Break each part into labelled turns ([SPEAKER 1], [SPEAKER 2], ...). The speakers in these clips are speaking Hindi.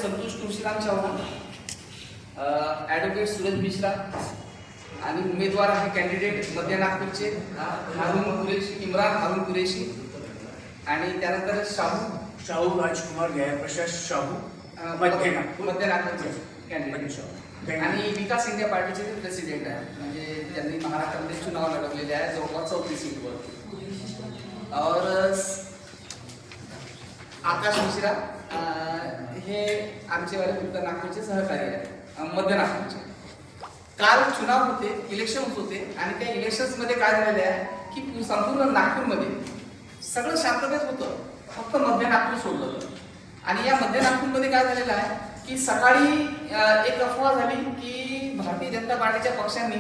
[SPEAKER 1] संतोष तुळशीराम चव्हाण, ॲडव्होकेट सूरज मिश्रा आणि उमेदवार आहे कॅन्डिडेट मध्य नागपूरचे हारून कुरेशी, इम्रान हारून कुरेशी आणि त्यानंतर
[SPEAKER 2] शाहू राजकुमार जयप्रकाश शाहू मध्य
[SPEAKER 1] नागपूरचे कॅन्डिडेट आणि विकास इंडिया पार्टीचे ते प्रेसिडेंट आहे, म्हणजे त्यांनी महाराष्ट्रामध्ये चुनाव लढवलेले आहे जवळपास 34 सीटवर. और आकाश मिश्रा हे आमचेवाले उत्तर नागपूरचे सहकारी आहे, मध्य नागपूरचे. काल चुनाव होते, इलेक्शन होते आणि त्या इलेक्शन्समध्ये काय झालेलं आहे की संपूर्ण नागपूरमध्ये सगळं शांततेत होतं, फक्त मध्य नागपूर सोडलं होतं. आणि या मध्य नागपूरमध्ये काय झालेलं आहे की सकाळी एक अफवा झाली की भारतीय जनता पार्टीच्या पक्षांनी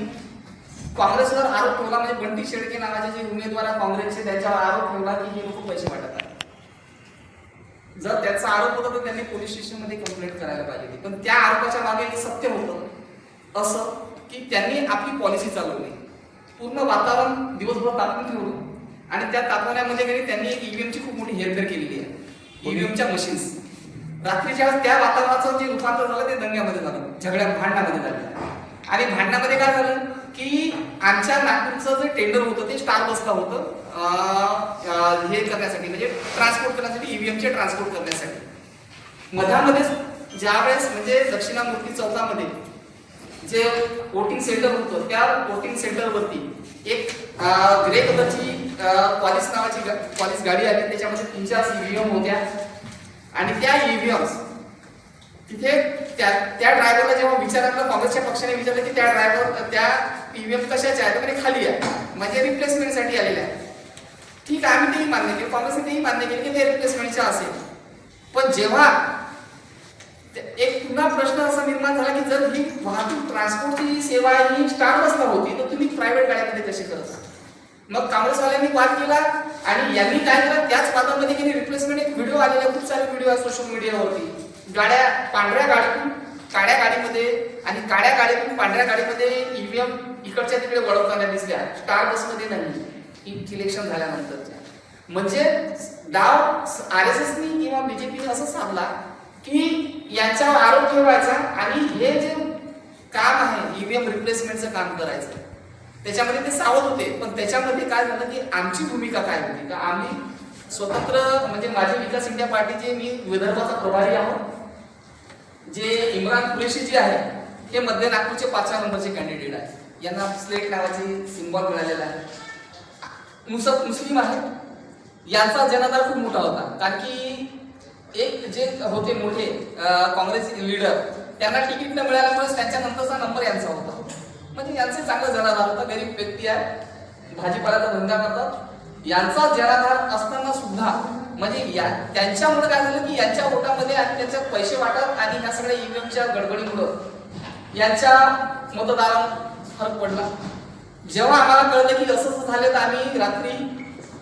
[SPEAKER 1] काँग्रेसवर आरोप ठेवला, म्हणजे बंटी शेळके नावाचे जे उमेदवार आहे काँग्रेसचे त्याच्यावर आरोप ठेवला की हे लोक पैसे वाटत आहेत. जर त्याचा आरोप होता तर त्यांनी पोलीस स्टेशनमध्ये कंप्लेंट करायला पाहिजे, पण त्या आरोपाच्या मागे एक सत्य होतं असं की त्यांनी आपली पॉलिसी चालवली, पूर्ण वातावरण दिवसभर तापून ठेवलं आणि त्या तापवण्यामध्ये त्यांनी एक ईव्हीएमची खूप मोठी हेरफेर केलेली आहे. ईव्हीएमच्या मशीन्स रात्रीच्या त्या वातावरणाचं जे रूपांतर झालं ते दंग्यामध्ये झालं, भांडणामध्ये झालं. आणि भांडणामध्ये काय झालं की आमच्या नागपूरचं जे टेंडर होतं ते स्टार बसला होतं हे करण्यासाठी, म्हणजे ट्रान्सपोर्ट करण्यासाठी, ईव्हीएमचे ट्रान्सपोर्ट करण्यासाठी. मधामध्येच ज्यावेळेस म्हणजे दक्षिणामूर्ती चौकामध्ये जे वोटिंग सेंटर होतं त्या वोटिंग सेंटरवरती एक ग्रे कलरची पॉलिस गाडी आली, त्याच्यामध्ये 3-4 ईव्हीएम होत्या आणि त्या ईव्हीएम्स तिथे त्या ड्रायव्हरला जेव्हा विचारलं, काँग्रेसच्या पक्षाने विचारलं की त्या ईव्हीएम कशाच्या आहेत, तर खाली आहे, म्हणजे रिप्लेसमेंटसाठी आलेल्या आहे. ठीक आहे, आम्ही तेही मान्य केलं, काँग्रेसने तेही मान्य केलं की ते रिप्लेसमेंटच्या असेल. पण जेव्हा एक पुन्हा प्रश्न असा निर्माण झाला की जर ही वाहतूक ट्रान्सपोर्टची सेवा ही स्टार बसला होती तर तुम्ही प्रायव्हेट गाड्यांमध्ये कशी करता? मग काँग्रेसवाल्यांनी वाद केला आणि यांनी काय केलं, त्याच वादामध्ये की रिप्लेसमेंट एक व्हिडिओ आलेला, खूप सारे व्हिडिओ आहे सोशल मीडियावरती, गाड्या पांढऱ्या गाडीतून काळ्या गाडीमध्ये आणि काळ्या गाडीतून पांढऱ्या गाडीमध्ये ईव्हीएम इकडच्या तिकडे वळवताना दिसल्या, स्टार बसमध्ये नाही इलेक्शन झाल्यानंतरच्या. म्हणजे डाव RSSनी किंवा BJPने असं साधला की यांच्यावर आरोप ठेवायचा आणि हे जे काम आहे ईव्हीएम रिप्लेसमेंटचं काम करायचं, त्याच्यामध्ये ते सावध होते. पण त्याच्यामध्ये काय झालं की आमची भूमिका काय होती का आम्ही स्वतंत्र, म्हणजे माझे विकास इंडिया पार्टीचे मी विदर्भाचा प्रभारी आहोत. जे इम्रान कुरेशी जे आहे हे मध्य नागपूरचे 5व्या नंबरचे कॅन्डिडेट आहे, यांना स्लेट नावाचे सिम्बॉल मिळालेला आहे. मुस्लिम आहे, यांचा जनाधार खूप मोठा होता, कारण की एक जे होते मोठे काँग्रेस लीडर त्यांना तिकीट न मिळाल्यामुळे त्यांच्या नंतरचा नंबर यांचा होता, म्हणजे यांचे चांगलं जनाधार होता. गरीब व्यक्ती आहे, भाजीपाल्याचा धंदा करतात, यांचा जनाधार असताना सुद्धा म्हणजे त्यांच्यामुळे काय झालं की यांच्या वोटामध्ये आणि त्यांच्या पैसे वाटत आणि ह्या सगळ्या ईव्हीएमच्या गडबडीमुळे यांच्या मतदारांवर फरक पडला. जेव्हा आम्हाला कळलं की असं झालं तर आम्ही रात्री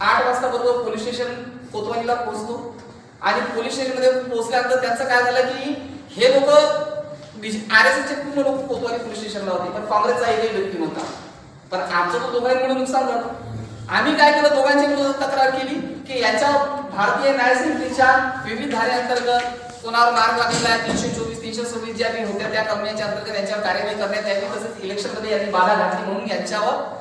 [SPEAKER 1] 8 वाजता बरोबर पोलीस स्टेशन कोतवालीला पोहोचलो आणि पोलीस स्टेशनमध्ये पोहोचल्यानंतर त्यांचं काय झालं की हे लोक RSSचे पूर्ण लोक कोतवाली पोलीस स्टेशनला होते, पण काँग्रेसचा एकही व्यक्ती नव्हता. पण आमचं तर दोघांमुळे नुकसान झालं. आम्ही काय केलं, दोघांची विरोधात तक्रार केली की याच्या भारतीय न्याय संहितेच्या विविध धारेअंतर्गत कोणावर मार्ग लागलेला आहे, 324, 326 ज्या काही होत्या त्या कलमांच्या अंतर्गत यांच्यावर कार्यवाही करण्यात यावी, तसेच इलेक्शनमध्ये यांनी बाधा घातली म्हणून यांच्यावर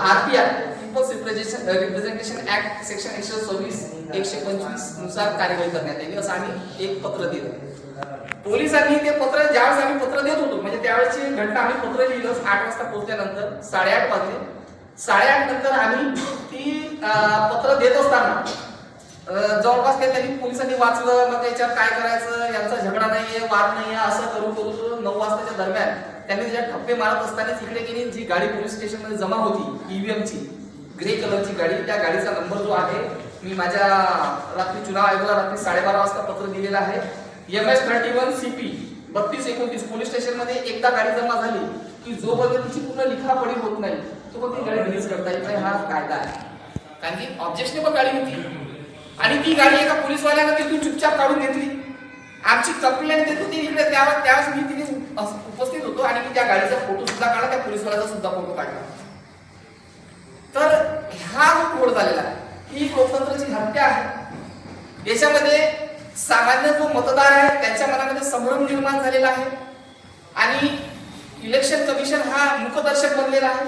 [SPEAKER 1] RPR people's representation act section 126, 125 नुसार कार्यवाही करण्यात यावी असं आम्ही एक पत्र दिलं. पोलिसांनी ते पत्र, ज्यावेळेस आम्ही पत्र देत होतो म्हणजे त्यावेळेची घटना, आम्ही पत्र लिहिलं 8 वाजता पोहोचल्यानंतर 8:30 वाजले. 8:30 नंतर आम्ही ती पत्र देत असताना जवळपास त्यांनी पोलिसांनी वाचलं, मग त्याच्यावर काय करायचं, यांचा झगडा नाहीये, वाद नाहीये, असं करू 9 वाजताच्या दरम्यान त्यांनी त्याच्या ठप्पे मारत असताना इकडे गेली जी गाडी पोलीस स्टेशनमध्ये जमा होती ईव्हीएमची ग्रे कलरची गाडी, त्या गाडीचा नंबर जो आहे मी माझ्या रात्री चुनाव आयोगाला रात्री 12:30 वाजता पत्र दिलेलं आहे, MS31 CP 3229. पोलीस स्टेशनमध्ये एकदा गाडी जमा झाली की जोपर्यंत तिची पूर्ण लिखापडी होत नाही तोपर्यंत ती गाडी रिलीज करता येत नाही, हा कायदा आहे. कारण की ऑब्जेक्शनेबल गाडी होती आणि ती गाडी एका पोलीसवाल्यानं तिथून चुपचाप काढून घेतली. आमची कंप्लेंट देत होती इकडे, त्यावेळेस मी तिथे उपस्थित होतो आणि मी त्या गाडीचा फोटो सुद्धा काढला, त्या पोलीसवाल्याचा सुद्धा फोटो काढला. तर हा जो घोळ झालेला आहे ही लोकतंत्राची हत्या आहे. देशामध्ये सामान्य जो मतदार आहे त्यांच्या मनामध्ये संभ्रम निर्माण झालेला आहे आणि इलेक्शन कमिशन हा मुखदर्शक बनलेला आहे.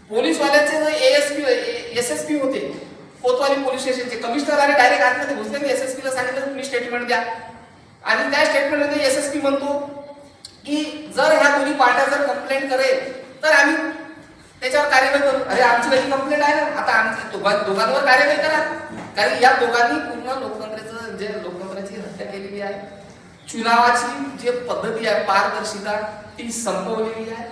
[SPEAKER 1] पोलीसवाल्याचे जे एसएसपी होते कोतवाली पोलीस स्टेशनचे कमिशनर आणि डायरेक्ट आतमध्ये घुसले. एसएसपी ला सांगितलं तुम्ही स्टेटमेंट द्या आणि त्या स्टेटमेंटमध्ये एसएसपी म्हणतो की जर ह्या दोन्ही पार्ट्या जर कंप्लेंट करेल तर आम्ही त्याच्यावर कार्यवाही करू. अरे आमची पहिली कंप्लेंट आहे ना, आता आमच्या दोघांवर कार्यवाही करा, कारण या दोघांनी पूर्ण लोकतंत्राची हत्या केलेली आहे. चुनावाची जी पद्धती आहे पारदर्शिता ती संपवलेली आहे.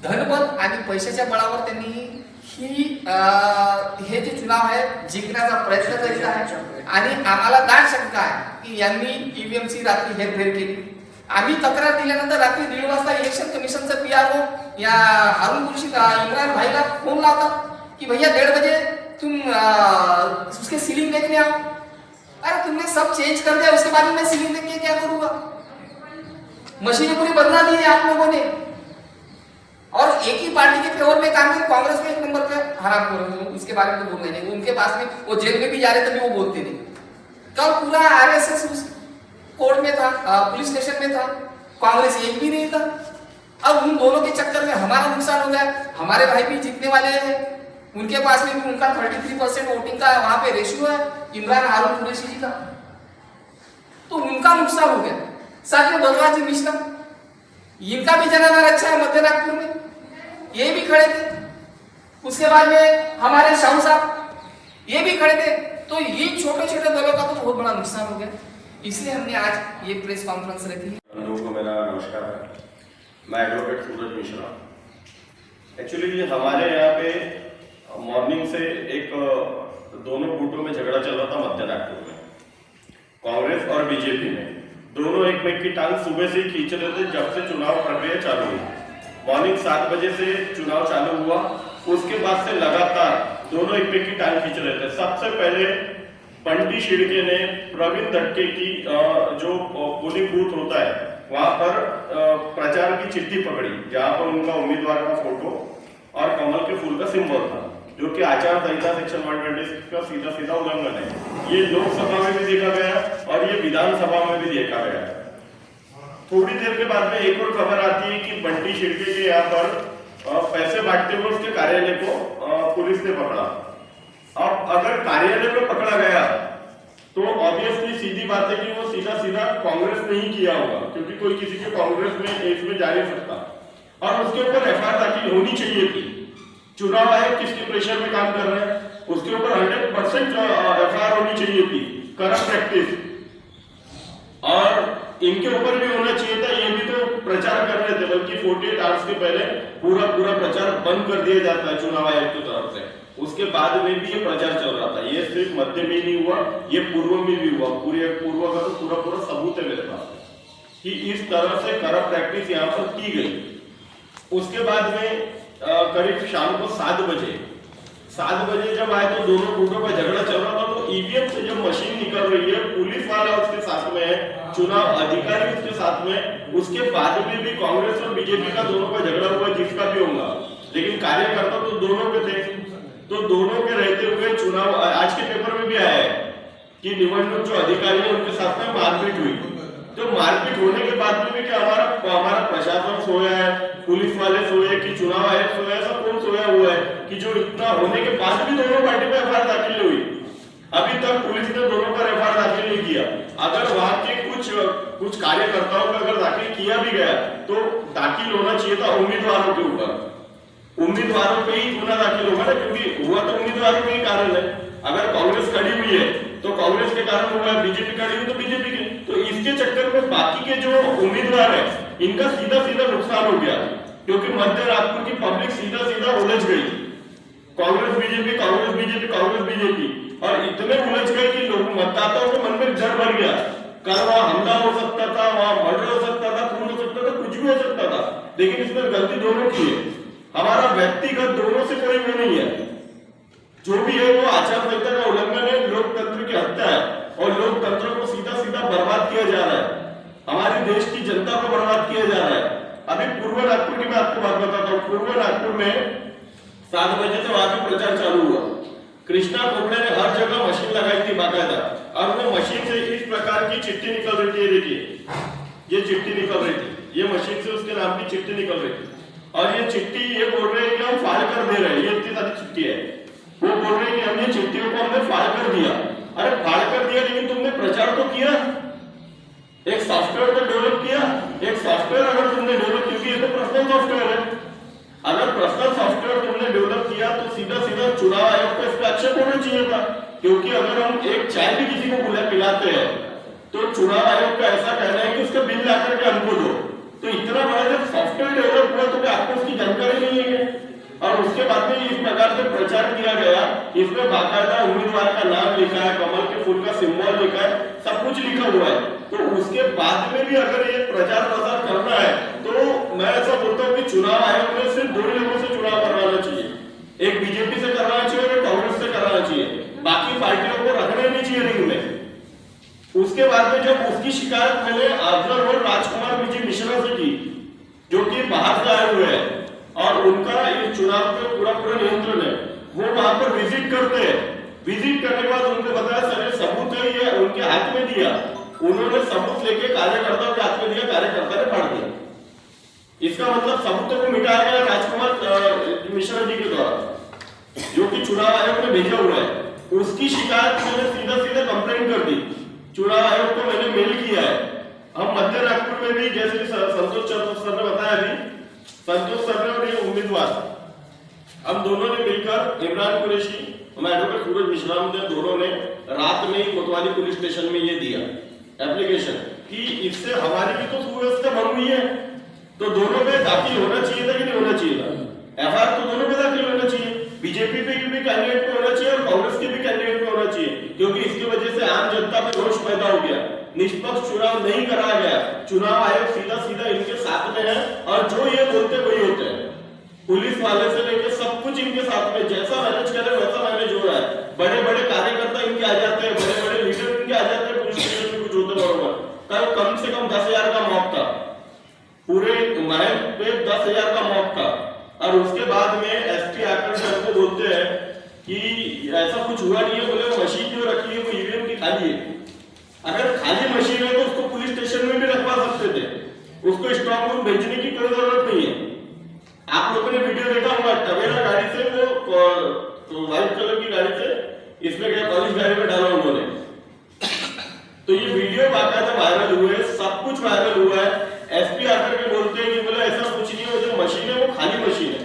[SPEAKER 1] धनबल आणि पैशाच्या बळावर त्यांनी हे जे चुनाव आहे जिंकण्याचा प्रयत्न करीत आहे आणि आम्हाला दाट शंका आहे की यांनी ईव्हीएमची रात्री हेरफेर केली. आम्ही तक्रार दिल्यानंतर रात्री 1:30 वाजता इलेक्शन कमिशनचा पीआरओ या हारून खुर्शीद इमरान भाईला फोन लावतात कि भैया 1:30 बजे तुम उसके सीलिंग देखने आओ. अरे तुमने सब चेंज कर दिया, उसके बाद में सीलिंग देख के क्या करूंगा? मशीनें पूरी बदला दी है आप लोगों ने और एक ही पार्टी के फेवर में काम कर. कांग्रेस में 1 नंबर पे हराम, उसके बारे में तो बोलना नहीं. उनके पास में वो जेल में भी जा रहे तभी वो बोलते नहीं. कल पूरा आरएसएस उस कोर्ट में था, पुलिस स्टेशन में था, कांग्रेस एक भी नहीं था. अब उन दोनों के चक्कर में हमारा नुकसान हो गया. हमारे भाई भी जीतने वाले हैं, उनके पास में भी उनका 33% वोटिंग का वहां पे रेशियो है इमरान हारून कुरैशी जी का, तो उनका नुकसान हो गया. साथ में बलराज जी मिश्रा, इनका भी जनाधार अच्छा है मध्य नागपुर में, ये भी खड़े थे. उसके बाद में हमारे शाहू साहब ये भी खड़े थे. तो ये छोटे छोटे दलों का तो बहुत बड़ा नुकसान हो गया. इसलिए हमने आज ये प्रेस कॉन्फ्रेंस रखी.
[SPEAKER 3] लोगों को मेरा नमस्कार है. मैं एडवोकेट सूरज मिश्रा. एक्चुअली हमारे यहाँ पे मॉर्निंग से एक दोनों गुटों में झगड़ा चल रहा था मध्य नागपुर में. कांग्रेस और बीजेपी में दोनों एक की टांग सुबह से ही खींच रहे थे जब से चुनाव प्रक्रिया चालू हुई. मॉर्निंग 7 बजे से चुनाव चालू हुआ, उसके बाद से लगातार दोनों एक की टांग खींच रहे थे. सबसे पहले बंटी शिड़के ने प्रवीण दटके की जो पोलिंग बूथ होता है वहां पर प्रचार की चिट्ठी पकड़ी, जहां पर उनका उम्मीदवार का फोटो और कमल के फूल का सिंबल था, जो कि आचार संहिता सेक्शन 126 का सीधा सीधा उल्लंघन है. ये लोकसभा में भी देखा गया और ये विधानसभा में भी देखा गया. थोड़ी देर के बाद में एक और खबर आती है कि बंटी शिड़के के यहाँ पर पैसे बांटते हुए उसके कार्यालय को पुलिस ने पकड़ा. अब अगर कार्यालय में पकड़ा गया तो ऑब्वियसली सीधी बात है कि वो सीधा सीधा कांग्रेस ने ही किया होगा, क्योंकि कोई किसी के कांग्रेस में इसमें जा नहीं सकता. और उसके ऊपर एफआईआर दाखिल होनी चाहिए थी. चुनाव आयोग किसके प्रेशर में काम कर रहे हैं, उसके ऊपर 100% एफआईआर होनी चाहिए थी. करप्ट प्रैक्टिस और इनके ऊपर भी होना चाहिए था. ये भी तो प्रचार कर रहे थे, बल्कि 48 आवर्स के पहले पूरा प्रचार बंद कर दिया जाता है चुनाव आयोग की तरफ से. उसके बाद में भी ये प्रचार चल रहा था. ये सिर्फ मध्य में नहीं हुआ, ये पूर्व में भी हुआ. पूर्व का तो पूरा सबूत है मेरे पास कि इस तरह से करप्ट प्रैक्टिस यहाँ पर की गई. उसके बाद में करीब शाम को 7 बजे जब आए तो दोनों गुटों का झगड़ा चल रहा था. तो ईवीएम से जब मशीन निकल रही है, पुलिस वाला उसके साथ में है, चुनाव अधिकारी उसके साथ में, उसके बाद में भी कांग्रेस और बीजेपी का दोनों का झगड़ा हुआ, जिसका भी होगा, लेकिन कार्यकर्ता तो दोनों के थे. तो दोनों के रहते हुए चुनाव, आज के पेपर में भी आया है कि निवडणूक जो अधिकारी है उनके साथ में मारपीट हुई. तो मारपीट होने के बाद में भी क्या हमारा प्रशासन सोया है, पुलिस वाले सोए कि चुनाव आयोग सोया, ऐसा कौन सोया हुआ है कि जो इतना होने के बाद भी दोनों पार्टी में एफआईआर दाखिल हुई? अभी तक पुलिस ने दोनों पर एफआईआर दाखिल नहीं किया. अगर वहां के कुछ कार्यकर्ताओं का अगर दाखिल किया भी गया तो दाखिल होना चाहिए था उम्मीदवारों के ऊपर. उम्मीदवारों पे ही गुना दाखिल होगा ना, क्योंकि हुआ तो उम्मीदवारों के ही कारण है. अगर कांग्रेस खड़ी हुई है तो कांग्रेस के कारण हुआ है, बीजेपी खड़ी हुई तो बीजेपी के. तो इसके चक्कर में बाकी के जो उम्मीदवार है इनका सीधा नुकसान हो गया, क्योंकि मध्य नागपुर की पब्लिक सीधा उलझ गई. कांग्रेस बीजेपी और इतने उलझ गए कि लोग मतदाताओं के मन में डर भर गया. कल वहां हमला हो सकता था, वहां मर्डर हो सकता था, खून हो सकता था, कुछ भी हो सकता था. लेकिन इसमें गलती दोनों की है. हमारा व्यक्तिगत दोनों से कोई वो नहीं है. जो भी है वो आचार संहिता का उल्लंघन है, लोकतंत्र की हत्या है और लोकतंत्र को सीधा बर्बाद किया जा रहा है. हमारे देश की जनता को बर्बाद किया जा रहा है. अभी पूर्व नागपुर की मैं आपको बात बताता हूँ. पूर्व नागपुर में 7 बजे से वहां भी प्रचार चालू हुआ. कृष्णा खोपड़े ने हर जगह मशीन लगाई थी बाकायदा, और वो मशीन से इस प्रकार की चिट्ठी निकल रही थी. देखिए ये चिट्ठी निकल रही थी, ये मशीन से उसके नाम की चिट्ठी निकल रही थी, और ये चिट्ठी ये बोल रहे हैं कि हम फाइल कर दे रहे हैं, ये इतनी सारी चिट्ठी है, वो बोल रहे हैं कि हमने चिट्ठियों को हमने फाइल कर दिया। अरे फाइल कर दिया, लेकिन तुमने प्रचार तो किया, एक सॉफ्टवेयर तो डेवलप किया, एक सॉफ्टवेयर अगर तुमने डेवलप, क्योंकि ये तो पर्सनल सॉफ्टवेयर है, अगर पर्सनल सॉफ्टवेयर तुमने डेवलप किया तो सीधा सीधा चुनाव आयोग को इस पर आक्षेप होना चाहिए था, क्योंकि अगर हम एक चाय भी किसी को पिलाते हैं तो चुनाव आयोग का ऐसा कहना है कि उसका बिल ला करके हमको दो, तो इतना बड़ा जब सॉफ्टवेयर डेवलप हुआ तो क्या आपको उसकी जानकारी नहीं है? और उसके बाद में इस प्रकार से प्रचार किया गया, इसमें बाकायदा उम्मीदवार का नाम लिखा है, कमल के फूल का सिंबल लिखा है, सब कुछ लिखा हुआ है, तो उसके बाद में भी अगर ये प्रचार प्रसार करना है तो मैं ऐसा बोलता हूँ कि चुनाव आयोग ने सिर्फ दो लोगों से चुनाव करवाना चाहिए, एक बीजेपी से करवाना चाहिए और एक कांग्रेस से करवाना चाहिए, बाकी पार्टियों को रखना नहीं चाहिए रिंग में। उसके बाद में जब उसकी शिकायत मैंने ऑब्जर्वर राजकुमार विजय मिश्रा से की, जो कि बाहर से आए हुए हैं और उनका इस चुनाव पे पूरा नियंत्रण है, वो वहां पर विजिट करते हैं, विजिट करने के बाद उनको बताया सर ये सबूत है, ये उनके हाथ में दिया, उन्होंने सबूत लेके कार्यकर्ताओं के हाथ में दिया, कार्यकर्ता ने फाड़ दिया। इसका मतलब सबूतों को मिटाया गया राजकुमार मिश्रा जी के द्वारा, जो कि चुनाव आयोग ने भेजा हुआ है। उसकी शिकायत मैंने सीधा सीधा कंप्लेंट कर दी, चुनाव आयोग को मैंने मेल किया है। हम मध्य नागपुर में भी, जैसे संतोष सर ने बताया अभी, संतोष सर ने और ये उम्मीदवार, हम दोनों ने मिलकर इमरान कुरैशी, एडवोकेट सूरज मिश्रा ने, दोनों ने रात में ही कोतवाली पुलिस स्टेशन में ये दिया एप्लीकेशन कि इससे हमारी भी तो सुव्यवस्था भंग हुई है, तो दोनों पे दाखिल होना चाहिए था कि नहीं होना चाहिए था? एफआईआर तो दोनों पे दाखिल होना चाहिए, बीजेपी पे भी कैंडिडेट पे होना चाहिए और कांग्रेस के भी कैंडिडेट पे होना चाहिए, क्योंकि इसकी वजह से आम जनता में रोष पैदा हो गया, निष्पक्ष चुनाव नहीं कराया गया, चुनाव आयोग सीधा सीधा इनके साथ में है और जो ये बोलते वही होते हैं, पुलिस वाले से लेकर सब कुछ इनके साथ में, जैसा मैनेज करे वैसा मैनेज हो रहा है। बड़े बड़े कार्यकर्ता इनके आ जाते हैं, बड़े बड़े लीडर इनके आ जाते हैं, पुलिस स्टेशन में कुछ होते बरोबर। कल कम से कम 10,000 का मॉक था, पूरे महल पे 10,000 का मॉक था, और उसके बाद में एसपी आकर सर को बोलते हैं कि ऐसा कुछ हुआ नहीं है, बोले मशीन जो रखी है वो ईवीएम की खाली है। अगर खाली मशीन है तो उसको पुलिस स्टेशन में भी रखवा सकते थे, उसको स्ट्रॉन्ग रूम भेजने की कोई जरूरत नहीं है। आप लोगों ने वीडियो देखा होगा, टवेरा गाड़ी से वो व्हाइट कलर की गाड़ी से इसमें क्या पुलिस गाड़ी में डाला उन्होंने, तो ये वीडियो बाकायदा वायरल हुए, सब कुछ वायरल हुआ है। एसपी आकर के बोलते हैं कि बोले ऐसा कुछ नहीं है, जो मशीन है वो खाली मशीन है।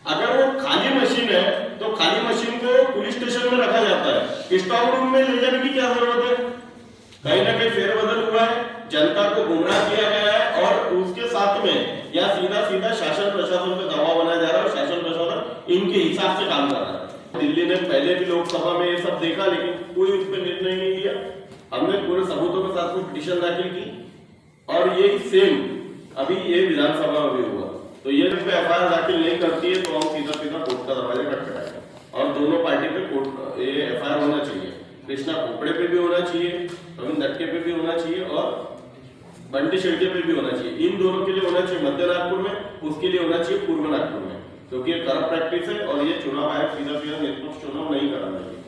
[SPEAKER 3] अगर वो खाली मशीन है तो खाली मशीन को पुलिस स्टेशन में रखा जाता है, स्ट्रॉन्ग रूम में ले जाने की क्या जरूरत है? कहीं ना कहीं फेरबदल हुआ है, जनता को गुमराह किया गया है, और उसके साथ में या सीधा सीधा शासन प्रशासन पे दबाव बनाया जा रहा है और शासन प्रशासन इनके हिसाब से काम कर रहा है। दिल्ली ने पहले भी लोकसभा में ये सब देखा, लेकिन कोई उस पर निर्णय नहीं लिया। हमने पूरे सबूतों के साथ में पिटीशन दाखिल की, और ये सेम अभी ये विधानसभा में भी हुआ, तो ये एफआईआर दाखिल नहीं करती है तो हम सीधा सीधा कोर्ट का दरवाजा खटखटाएंगे, और दोनों पार्टी पे कोर्ट ये एफआईआर होना चाहिए, कृष्णा कोपड़े पे भी होना चाहिए, रविंद्र दटके पे भी होना चाहिए, और बंटी शेड़के पे भी होना चाहिए। इन दोनों के लिए होना चाहिए मध्य नागपुर में, उसके लिए होना चाहिए पूर्व नागपुर में, क्योंकि ये करप्ट प्रैक्टिस है और ये चुनाव आयोग सीधा सीधा निष्पक्ष चुनाव नहीं कराना चाहिए।